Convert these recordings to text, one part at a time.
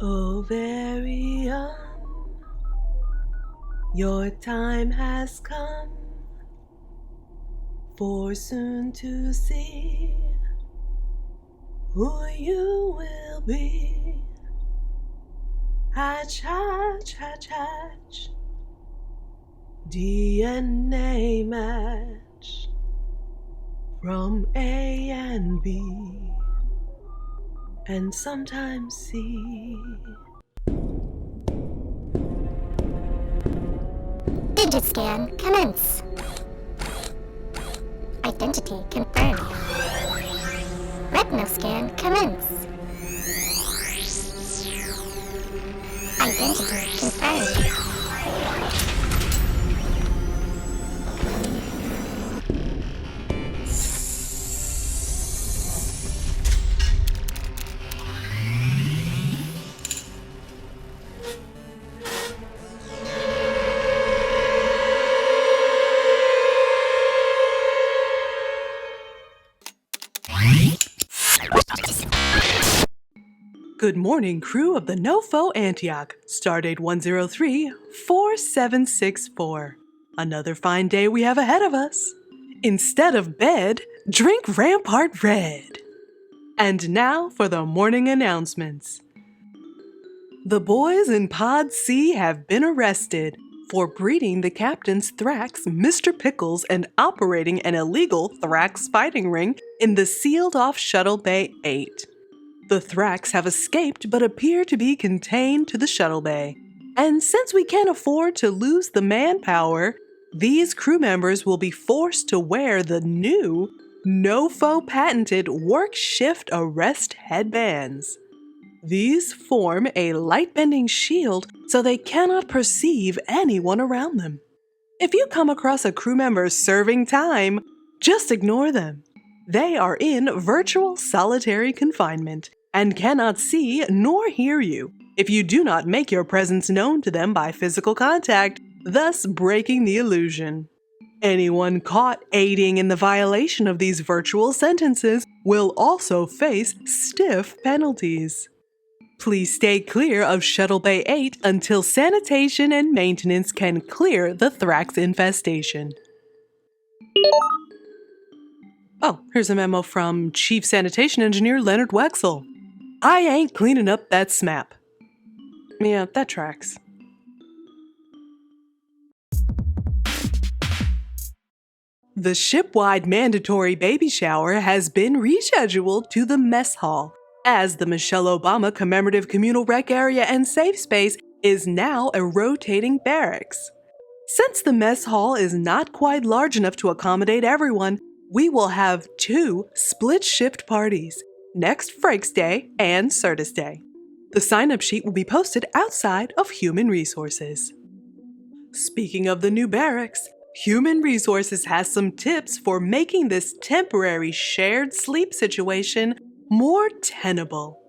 Oh, very young, your time has come, for soon to see who you will be. Hatch, hatch, hatch, hatch, DNA match from A and B, and sometimes C. Digit scan commence. Identity confirmed. Retinal scan commence. Identity confirmed. Good morning, crew of the NoFo Antioch, stardate 103-4764. Another fine day we have ahead of us. Instead of bed, drink Rampart Red. And now for the morning announcements. The boys in Pod C have been arrested for breeding the captain's Thrax, Mr. Pickles, and operating an illegal Thrax fighting ring in the sealed-off Shuttle Bay 8. The Thrax have escaped but appear to be contained to the shuttle bay. And since we can't afford to lose the manpower, these crew members will be forced to wear the new, NoFo patented work shift arrest headbands. These form a light-bending shield so they cannot perceive anyone around them. If you come across a crew member serving time, just ignore them. They are in virtual solitary confinement and cannot see nor hear you if you do not make your presence known to them by physical contact, thus breaking the illusion. Anyone caught aiding in the violation of these virtual sentences will also face stiff penalties. Please stay clear of Shuttle Bay 8 until sanitation and maintenance can clear the Thrax infestation. Oh, here's a memo from Chief Sanitation Engineer Leonard Wexel. I ain't cleaning up that SMAP. Yeah, that tracks. The ship-wide mandatory baby shower has been rescheduled to the mess hall, as the Michelle Obama Commemorative Communal Rec Area and Safe Space is now a rotating barracks. Since the mess hall is not quite large enough to accommodate everyone, we will have 2 split-shift parties, next Frakes Day and Certus Day. The sign-up sheet will be posted outside of Human Resources. Speaking of the new barracks, Human Resources has some tips for making this temporary shared sleep situation more tenable.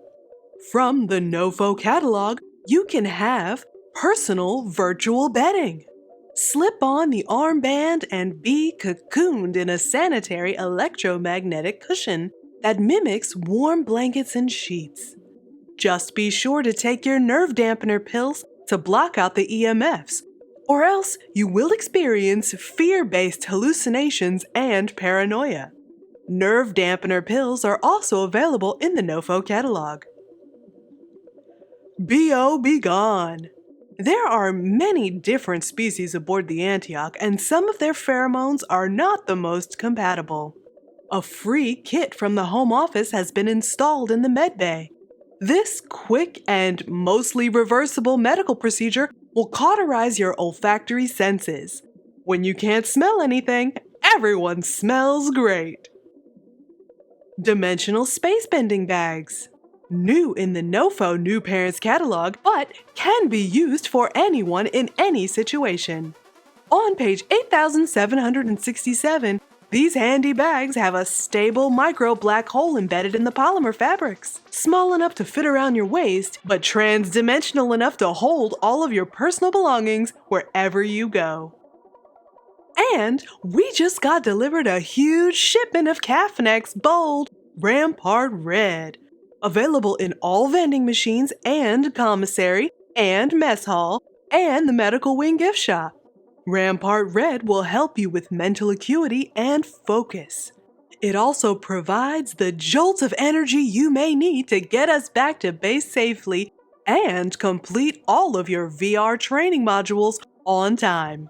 From the NoFo catalog, you can have personal virtual bedding. Slip on the armband and be cocooned in a sanitary electromagnetic cushion that mimics warm blankets and sheets. Just be sure to take your nerve dampener pills to block out the EMFs, or else you will experience fear-based hallucinations and paranoia. Nerve dampener pills are also available in the NoFo catalog. B.O. be gone! There are many different species aboard the Antioch, and some of their pheromones are not the most compatible. A free kit from the Home Office has been installed in the medbay. This quick and mostly reversible medical procedure will cauterize your olfactory senses. When you can't smell anything, everyone smells great. Dimensional space bending bags. New in the NoFo New Parents catalog, but can be used for anyone in any situation. On page 8767, these handy bags have a stable micro black hole embedded in the polymer fabrics, small enough to fit around your waist, but trans-dimensional enough to hold all of your personal belongings wherever you go. And we just got delivered a huge shipment of Calf Necks Bold Rampart Red. Available in all vending machines and commissary and mess hall and the medical wing gift shop. Rampart Red will help you with mental acuity and focus. It also provides the jolt of energy you may need to get us back to base safely and complete all of your VR training modules on time.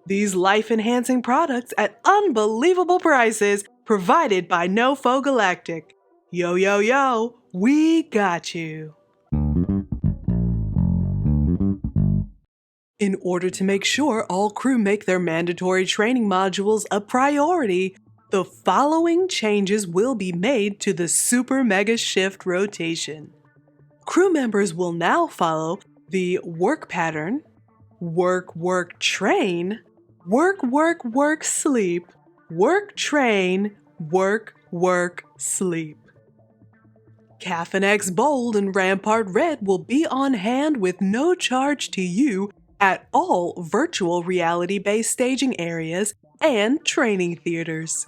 These life-enhancing products at unbelievable prices provided by NoFo Galactic. Yo, yo, yo, we got you. In order to make sure all crew make their mandatory training modules a priority, the following changes will be made to the Super Mega Shift rotation. Crew members will now follow the work pattern, work, work, train, work, work, work, sleep, work, train, work, work, sleep. Caffeinex Bold and Rampart Red will be on hand with no charge to you at all virtual reality-based staging areas and training theaters.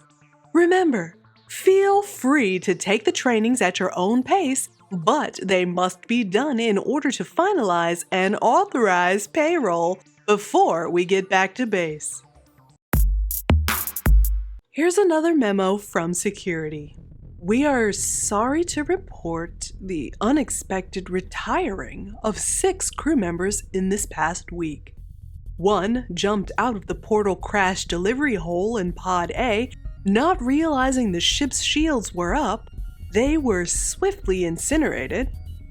Remember, feel free to take the trainings at your own pace, but they must be done in order to finalize and authorize payroll before we get back to base. Here's another memo from security. We are sorry to report the unexpected retiring of 6 crew members in this past week. 1 jumped out of the portal crash delivery hole in Pod A, not realizing the ship's shields were up. They were swiftly incinerated.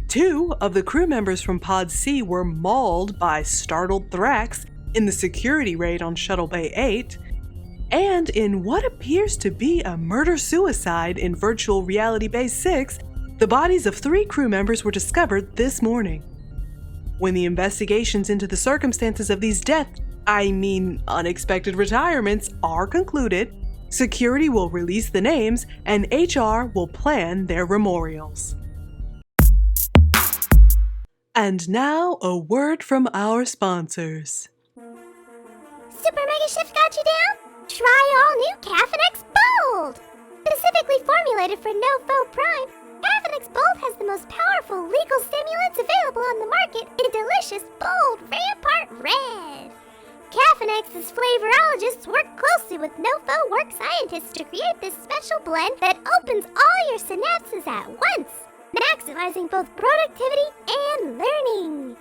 2 of the crew members from Pod C were mauled by startled Thrax in the security raid on Shuttle Bay 8. And in what appears to be a murder-suicide in Virtual Reality Base 6, the bodies of 3 crew members were discovered this morning. When the investigations into the circumstances of these deaths, unexpected retirements, are concluded, security will release the names and HR will plan their memorials. And now, a word from our sponsors. Super Mega Shift got you down? Try all new Caffeinex Bold! Specifically formulated for NoFo Prime, Caffeinex Bold has the most powerful legal stimulants available on the market in delicious, bold Rampart Red. Caffeinex's flavorologists work closely with NoFo work scientists to create this special blend that opens all your synapses at once, maximizing both productivity and learning.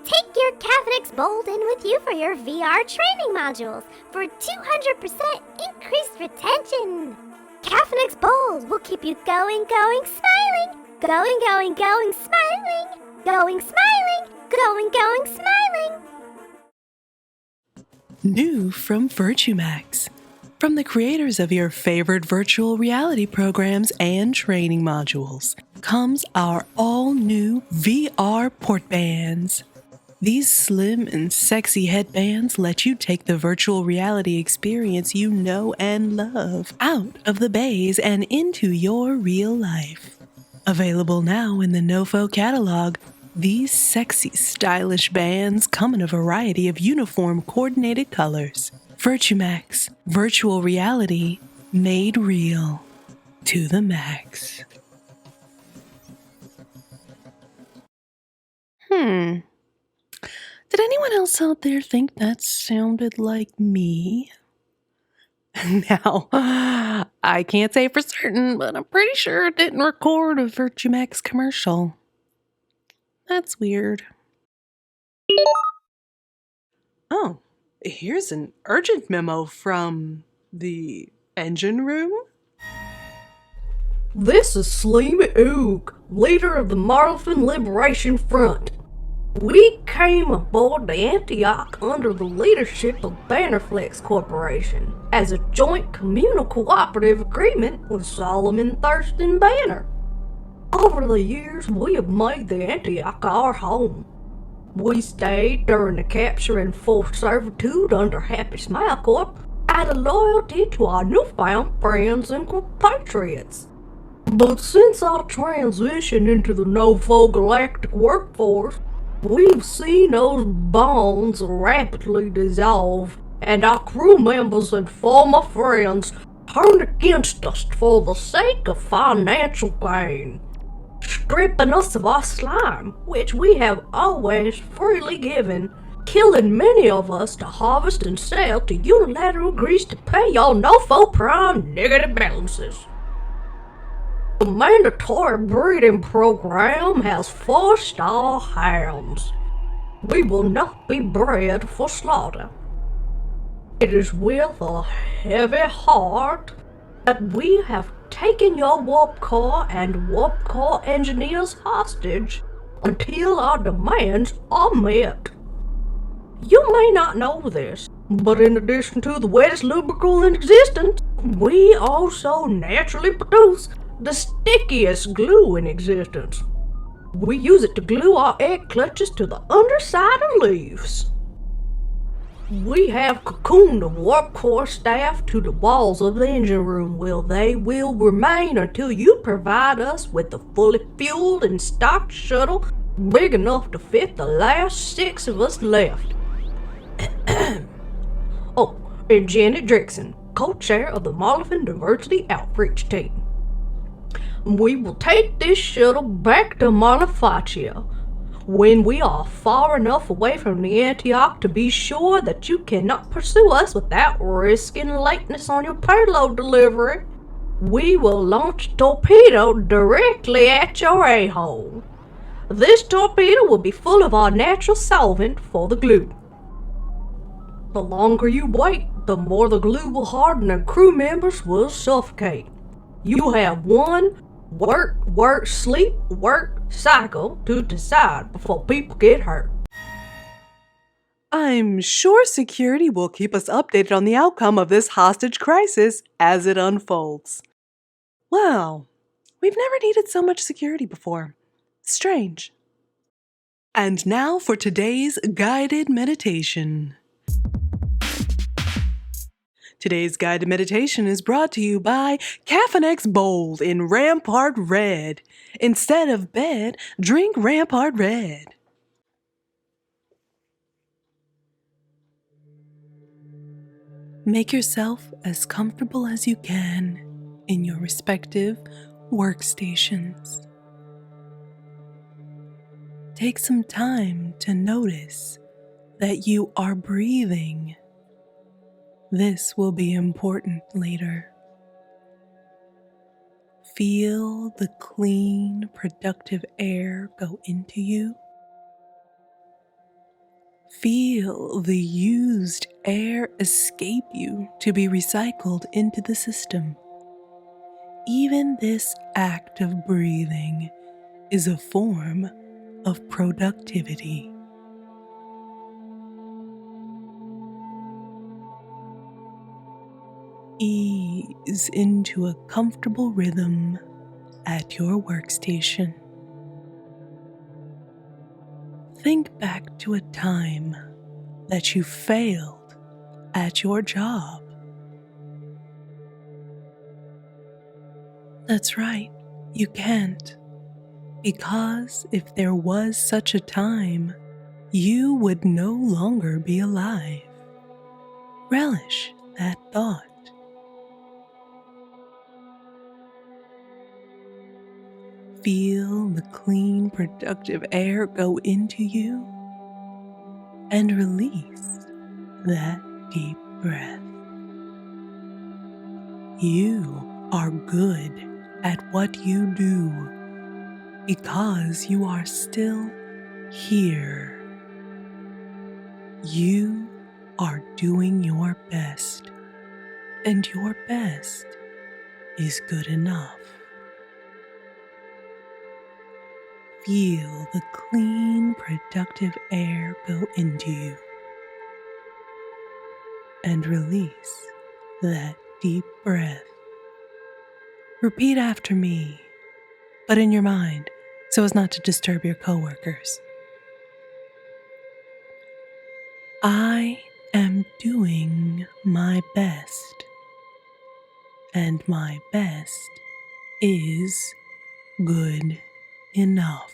Take your Caffeinex Bold in with you for your VR training modules for 200% increased retention. Caffeinex Bold will keep you going, smiling. Going, smiling. Going, smiling. Going, smiling. New from VirtueMax. From the creators of your favorite virtual reality programs and training modules comes our all-new VR port bands. These slim and sexy headbands let you take the virtual reality experience you know and love out of the bays and into your real life. Available now in the NoFo catalog, these sexy, stylish bands come in a variety of uniform coordinated colors. VirtueMax, virtual reality made real to the max. Did anyone else out there think that sounded like me? Now, I can't say for certain, but I'm pretty sure it didn't record a VirtueMax commercial. That's weird. Oh, here's an urgent memo from the engine room. This is Sleemy Oog, leader of the Marlfin Liberation Front. We came aboard the Antioch under the leadership of Bannerflex Corporation as a joint communal cooperative agreement with Solomon Thurston Banner. Over the years, we have made the Antioch our home. We stayed during the capture and forced servitude under Happy Smile Corp out of loyalty to our newfound friends and compatriots. But since our transition into the NoFo Galactic workforce, we've seen those bonds rapidly dissolve, and our crew members and former friends turned against us for the sake of financial gain. stripping us of our slime, which we have always freely given, killing many of us to harvest and sell to unilateral grease to pay y'all no-fo-prime negative balances. The mandatory breeding program has forced our hounds. We will not be bred for slaughter. It is with a heavy heart that we have taken your warp core and warp core engineers hostage until our demands are met. You may not know this, but in addition to the wettest lubricant in existence, we also naturally produce the stickiest glue in existence. We use it to glue our egg clutches to the underside of leaves. We have cocooned the warp core staff to the walls of the engine room where they will remain until you provide us with a fully fueled and stocked shuttle big enough to fit the last 6 of us left. Oh, and Janet Drixon, co-chair of the Marlin Diversity Outreach Team. We will take this shuttle back to Marlifacia when we are far enough away from the Antioch to be sure that you cannot pursue us without risking lateness on your payload delivery. We will launch a torpedo directly at your a-hole. This torpedo will be full of our natural solvent for the glue. The longer you wait, the more the glue will harden and crew members will suffocate. You have one work, sleep, work cycle to decide before people get hurt. I'm sure security will keep us updated on the outcome of this hostage crisis as it unfolds. Wow, we've never needed so much security before. Strange. And now for today's guided meditation. Today's guided meditation is brought to you by Caffeinex Bold in Rampart Red. Instead of bed, drink Rampart Red. Make yourself as comfortable as you can in your respective workstations. Take some time to notice that you are breathing. This will be important later. Feel the clean, productive air go into you. Feel the used air escape you to be recycled into the system. Even this act of breathing is a form of productivity. Ease into a comfortable rhythm at your workstation. Think back to a time that you failed at your job. That's right, you can't. Because if there was such a time, you would no longer be alive. Relish that thought. Feel the clean, productive air go into you and release that deep breath. You are good at what you do because you are still here. You are doing your best, and your best is good enough. Feel the clean, productive air go into you and release that deep breath. Repeat after me, but in your mind, so as not to disturb your coworkers. I am doing my best, and my best is good enough.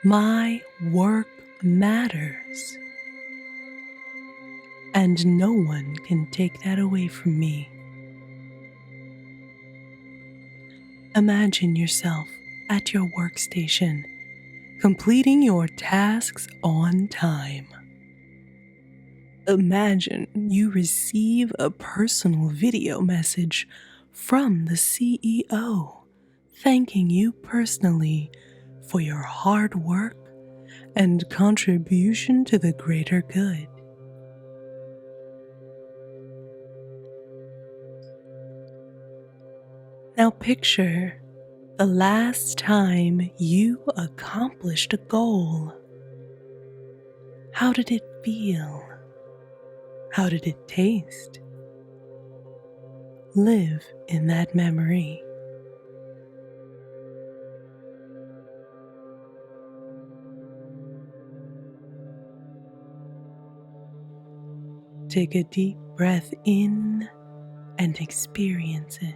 My work matters, and no one can take that away from me. Imagine yourself at your workstation, completing your tasks on time. Imagine you receive a personal video message from the CEO, thanking you personally for your hard work and contribution to the greater good. Now picture the last time you accomplished a goal. How did it feel? How did it taste? Live in that memory. Take a deep breath in and experience it.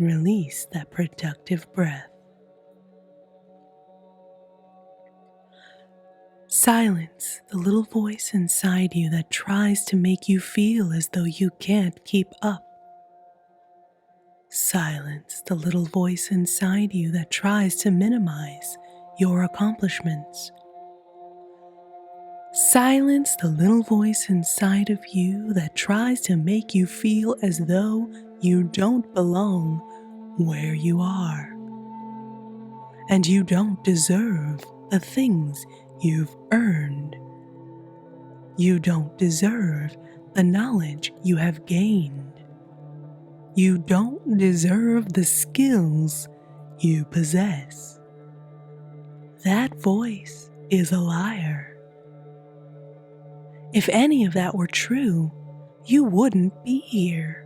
Release that productive breath. Silence the little voice inside you that tries to make you feel as though you can't keep up. Silence the little voice inside you that tries to minimize your accomplishments. Silence the little voice inside of you that tries to make you feel as though you don't belong where you are. And you don't deserve the things you've earned. You don't deserve the knowledge you have gained. You don't deserve the skills you possess. That voice is a liar. If any of that were true, you wouldn't be here.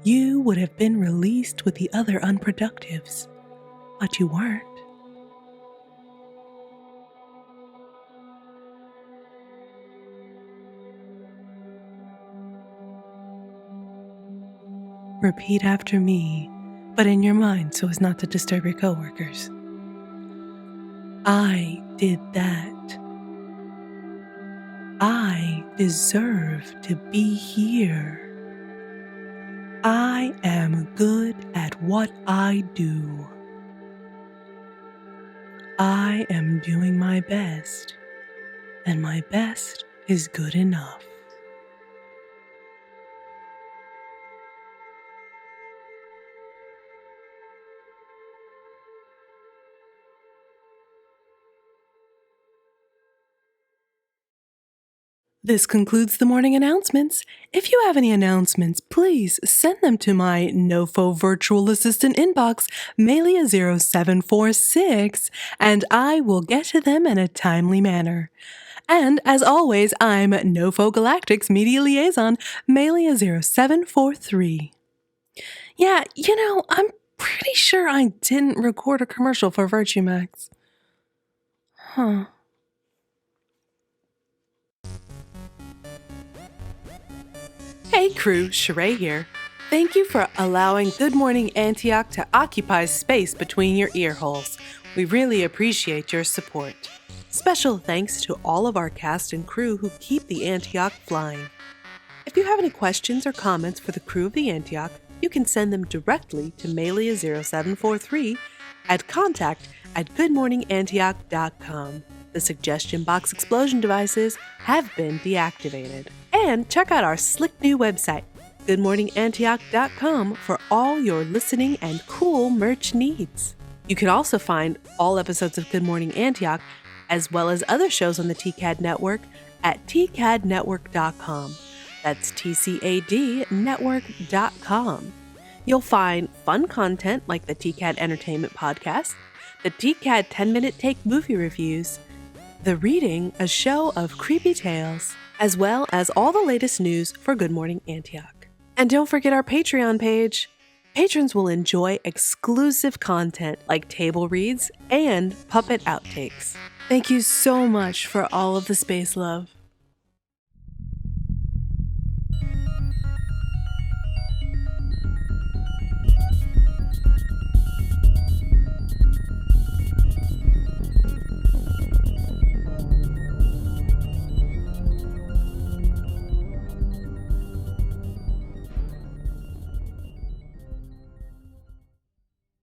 You would have been released with the other unproductives, but you weren't. Repeat after me, but in your mind so as not to disturb your coworkers. I did that. I deserve to be here. I am good at what I do. I am doing my best, and my best is good enough. This concludes the morning announcements. If you have any announcements, please send them to my NoFo virtual assistant inbox, Melia0746, and I will get to them in a timely manner. And as always, I'm NoFo Galactic's media liaison, Melia0743. Yeah, I'm pretty sure I didn't record a commercial for Virtue Max. Huh. Hey crew, Sheree here. Thank you for allowing Good Morning Antioch to occupy space between your ear holes. We really appreciate your support. Special thanks to all of our cast and crew who keep the Antioch flying. If you have any questions or comments for the crew of the Antioch, you can send them directly to Melia0743 at contact@goodmorningantioch.com. The suggestion box explosion devices have been deactivated. And check out our slick new website, goodmorningantioch.com, for all your listening and cool merch needs. You can also find all episodes of Good Morning Antioch, as well as other shows on the TCAD network, at tcadnetwork.com. That's tcadnetwork.com. You'll find fun content like the TCAD Entertainment Podcast, the TCAD 10-Minute Take movie reviews, the Reading, a show of creepy tales, as well as all the latest news for Good Morning Antioch. And don't forget our Patreon page. Patrons will enjoy exclusive content like table reads and puppet outtakes. Thank you so much for all of the space love.